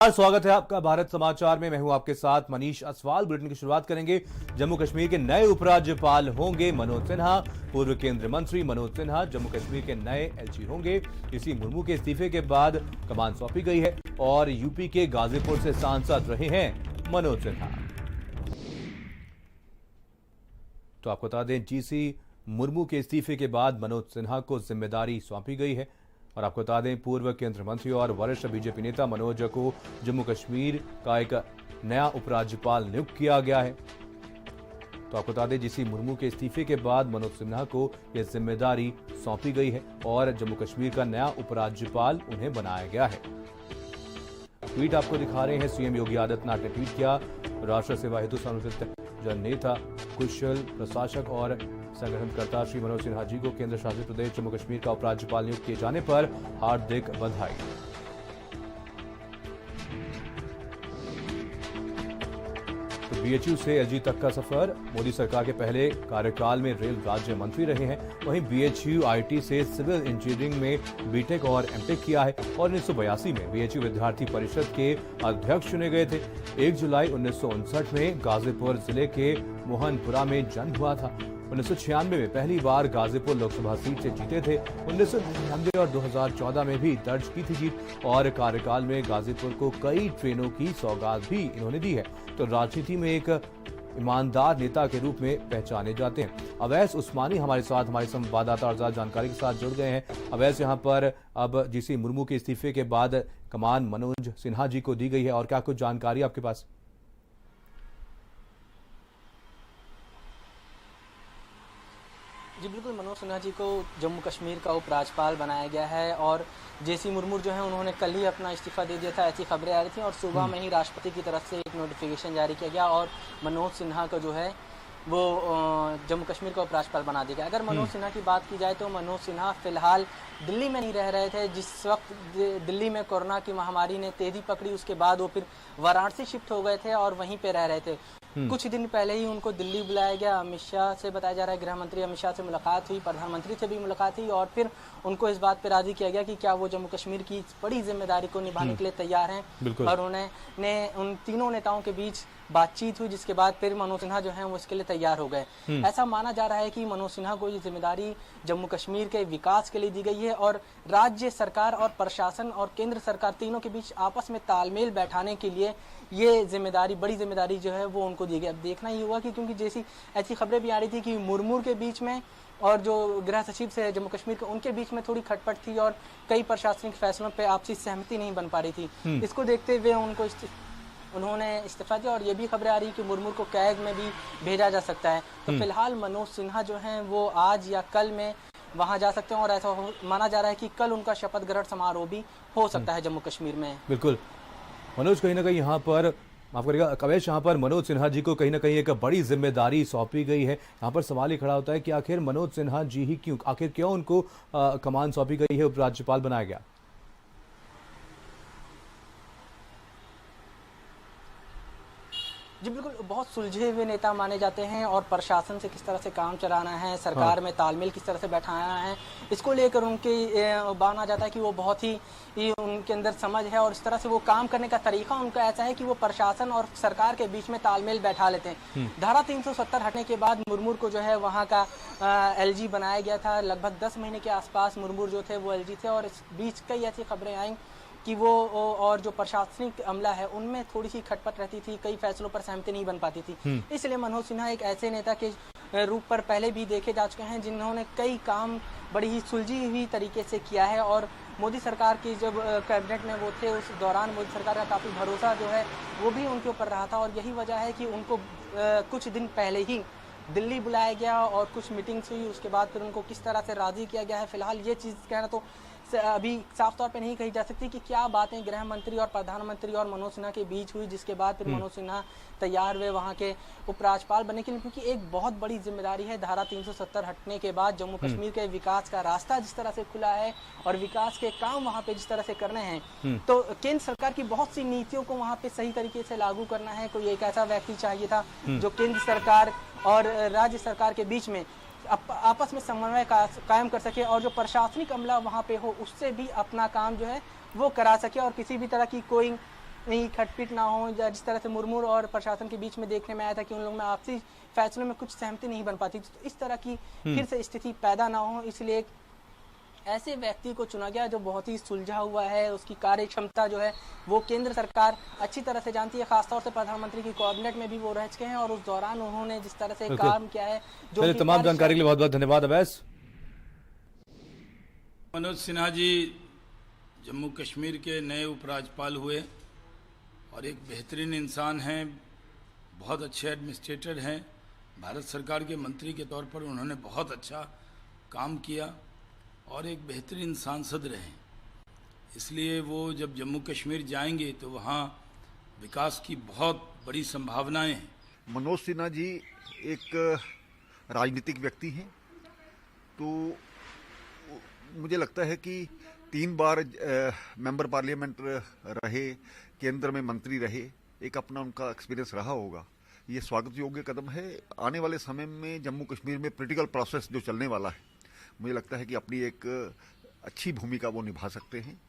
स्वागत है आपका भारत समाचार में। मैं हूं आपके साथ मनीष असवाल। बुलेटिन की शुरुआत करेंगे। जम्मू कश्मीर के नए उपराज्यपाल होंगे मनोज सिन्हा। पूर्व केंद्रीय मंत्री मनोज सिन्हा जम्मू कश्मीर के नए एलजी होंगे। इसी मुर्मू के इस्तीफे के बाद कमान सौंपी गई है और यूपी के गाजीपुर से सांसद रहे हैं मनोज सिन्हा। तो आपको बता दें, जीसी मुर्मू के इस्तीफे के बाद मनोज सिन्हा को जिम्मेदारी सौंपी गई है। और आपको बता दें, पूर्व केंद्रीय मंत्री और वरिष्ठ बीजेपी नेता मनोज को जम्मू कश्मीर का एक नया उपराज्यपाल नियुक्त किया गया है। तो आपको बता दें, जीसी मुर्मू के इस्तीफे के बाद मनोज सिन्हा को यह जिम्मेदारी सौंपी गई है और जम्मू कश्मीर का नया उपराज्यपाल उन्हें बनाया गया है। ट्वीट आपको दिखा रहे हैं। सीएम योगी आदित्यनाथ ने ट्वीट किया, राष्ट्र सेवा हेतु समर्पित जन नेता, कुशल प्रशासक और संगठनकर्ता श्री मनोज सिन्हा जी को केंद्र शासित प्रदेश जम्मू कश्मीर का उपराज्यपाल नियुक्त किए जाने पर हार्दिक बधाई। तो बीएचयू से एलजी तक का सफर। मोदी सरकार के पहले कार्यकाल में रेल राज्य मंत्री रहे हैं। वहीं बीएचयू आईटी से सिविल इंजीनियरिंग में बीटेक और एमटेक किया है और 1982 में बीएचयू विद्यार्थी परिषद के अध्यक्ष चुने गए थे। 1 जुलाई 1959 में गाजीपुर जिले के मोहनपुरा में जन्म हुआ था। 1996 में पहली बार गाजीपुर लोकसभा सीट से जीते थे। 1999 और 2014 में भी दर्ज की थी जीत और कार्यकाल में गाजीपुर को कई ट्रेनों की सौगात भी इन्होंने दी है। तो राजनीति में एक ईमानदार नेता के रूप में पहचाने जाते हैं। अवैस उस्मानी हमारे साथ, हमारे संवाददाता और ज्यादा जानकारी के साथ जुड़ गए हैं। अवैस, यहाँ पर अब जीसी मुर्मू के इस्तीफे के बाद कमान मनोज सिन्हा जी को दी गई है और क्या कुछ जानकारी आपके पास? जी बिल्कुल, मनोज सिन्हा जी को जम्मू कश्मीर का उपराज्यपाल बनाया गया है और जेसी मुर्मू जो है उन्होंने कल ही अपना इस्तीफा दे दिया था। ऐसी खबरें आ रही थी और सुबह में ही राष्ट्रपति की तरफ से एक नोटिफिकेशन जारी किया गया और मनोज सिन्हा को जो है वो जम्मू कश्मीर का उपराज्यपाल बना दिया गया। अगर मनोज सिन्हा की बात की जाए तो मनोज सिन्हा फिलहाल दिल्ली में नहीं रह रहे थे। जिस वक्त दिल्ली में कोरोना की महामारी ने तेजी पकड़ी, उसके बाद वो फिर वाराणसी शिफ्ट हो गए थे और वहीं पे रह रहे थे। कुछ दिन पहले ही उनको दिल्ली बुलाया गया। अमित शाह से बताया जा रहा है, गृह मंत्री अमित शाह से मुलाकात हुई, प्रधानमंत्री से भी मुलाकात हुई और फिर उनको इस बात पे राजी किया गया कि क्या वो जम्मू कश्मीर की बड़ी जिम्मेदारी को निभाने के लिए तैयार हैं। और उन्होंने उन तीनों नेताओं के बीच बातचीत हुई, जिसके बाद फिर मनोज सिन्हा जो है वो इसके लिए तैयार हो गए। ऐसा माना जा रहा है कि मनोज सिन्हा को ये जिम्मेदारी जम्मू कश्मीर के विकास के लिए दी गई है और राज्य सरकार और प्रशासन और केंद्र सरकार तीनों के बीच आपस में तालमेल बैठाने के लिए ये जिम्मेदारी, बड़ी जिम्मेदारी जो है वो उनको दी गई। अब देखना ही हुआ कि क्योंकि जैसी ऐसी खबरें भी आ रही थी कि मुर्मू के बीच में और जो गृह सचिव से जम्मू कश्मीर के, उनके बीच में थोड़ी खटपट थी और कई प्रशासनिक फैसलों पे आपसी सहमति नहीं बन पा रही थी। इसको देखते हुए उन्होंने इस्तीफा दिया और ये भी खबरें आ रही कि मुर्मू को कैग में भी भेजा जा सकता है। तो फिलहाल मनोज सिन्हा जो हैं वो आज या कल में वहां जा सकते हैं और ऐसा माना जा रहा है कि कल उनका शपथ ग्रहण समारोह भी हो सकता है जम्मू कश्मीर में। बिल्कुल मनोज, कहीं ना कहीं यहाँ पर माफ करिएगा कवेश, यहाँ पर मनोज सिन्हा जी को कहीं ना कहीं एक बड़ी जिम्मेदारी सौंपी गई है। यहाँ पर सवाल ही खड़ा होता है कि आखिर मनोज सिन्हा जी ही क्यों उनको कमान सौंपी गई है, उपराज्यपाल बनाया गया? जी बिल्कुल, बहुत सुलझे हुए नेता माने जाते हैं और प्रशासन से किस तरह से काम चलाना है, सरकार में तालमेल किस तरह से बैठाना है, इसको लेकर उनके माना जाता है कि वो बहुत ही उनके अंदर समझ है और इस तरह से वो काम करने का तरीका उनका ऐसा है कि वो प्रशासन और सरकार के बीच में तालमेल बैठा लेते हैं। धारा 370 हटने के बाद मुर्मू को जो है वहाँ का एलजी बनाया गया था। लगभग 10 महीने के आसपास मुर्मू जो थे वो एलजी थे और इस बीच कई ऐसी खबरें आई कि वो और जो प्रशासनिक अमला है उनमें थोड़ी सी खटपट रहती थी, कई फैसलों पर सहमति नहीं बन पाती थी। इसलिए मनोज सिन्हा एक ऐसे नेता के रूप पर पहले भी देखे जा चुके हैं जिन्होंने कई काम बड़ी ही सुलझी हुई तरीके से किया है और मोदी सरकार की जब कैबिनेट में वो थे उस दौरान मोदी सरकार का काफ़ी भरोसा जो है वो भी उनके ऊपर रहा था और यही वजह है कि उनको कुछ दिन पहले ही दिल्ली बुलाया गया और कुछ मीटिंग्स हुई, उसके बाद फिर उनको किस तरह से राजी किया गया है फिलहाल ये चीज़ कहना तो अभी साफ तौर पे नहीं कही जा सकती कि क्या बातें गृह मंत्री और प्रधानमंत्री और मनोज सिन्हा के बीच हुई जिसके बाद फिर मनोज सिन्हा तैयार हुए वहां के उपराज्यपाल बनने के लिए, क्योंकि एक बहुत बड़ी जिम्मेदारी है। धारा 370 हटने के बाद जम्मू कश्मीर के विकास का रास्ता जिस तरह से खुला है और विकास के काम वहाँ पे जिस तरह से करने हैं, तो केंद्र सरकार की बहुत सी नीतियों को वहाँ पे सही तरीके से लागू करना है। कोई एक ऐसा व्यक्ति चाहिए था जो केंद्र सरकार और राज्य सरकार के बीच में आपस में समन्वय कायम कर सके और जो प्रशासनिक अमला वहाँ पे हो उससे भी अपना काम जो है वो करा सके और किसी भी तरह की कोई कहीं खटपट ना हो, जिस तरह से मुर्मू और प्रशासन के बीच में देखने में आया था कि उन लोगों में आपसी फैसलों में कुछ सहमति नहीं बन पाती, तो इस तरह की फिर से स्थिति पैदा ना हो, इसलिए एक ऐसे व्यक्ति को चुना गया जो बहुत ही सुलझा हुआ है। उसकी कार्य क्षमता जो है वो केंद्र सरकार अच्छी तरह से जानती है, खासतौर से प्रधानमंत्री की कैबिनेट में भी वो रह चुके हैं और उस दौरान उन्होंने जिस तरह से काम किया है, जो चलिए, कि तमाम जानकारी के लिए बहुत बहुत धन्यवाद अवैस। मनोज सिन्हा जी जम्मू कश्मीर के नए उपराज्यपाल हुए और एक बेहतरीन इंसान हैं, बहुत अच्छे एडमिनिस्ट्रेटर हैं। भारत सरकार के मंत्री के तौर पर उन्होंने बहुत अच्छा काम किया और एक बेहतरीन सांसद रहे। इसलिए वो जब जम्मू कश्मीर जाएंगे तो वहाँ विकास की बहुत बड़ी संभावनाएं हैं। मनोज सिन्हा जी एक राजनीतिक व्यक्ति हैं, तो मुझे लगता है कि 3 बार मेंबर पार्लियामेंट रहे, केंद्र में मंत्री रहे, एक अपना उनका एक्सपीरियंस रहा होगा। ये स्वागत योग्य कदम है। आने वाले समय में जम्मू कश्मीर में पॉलिटिकल प्रोसेस जो चलने वाला है, मुझे लगता है कि अपनी एक अच्छी भूमिका वो निभा सकते हैं।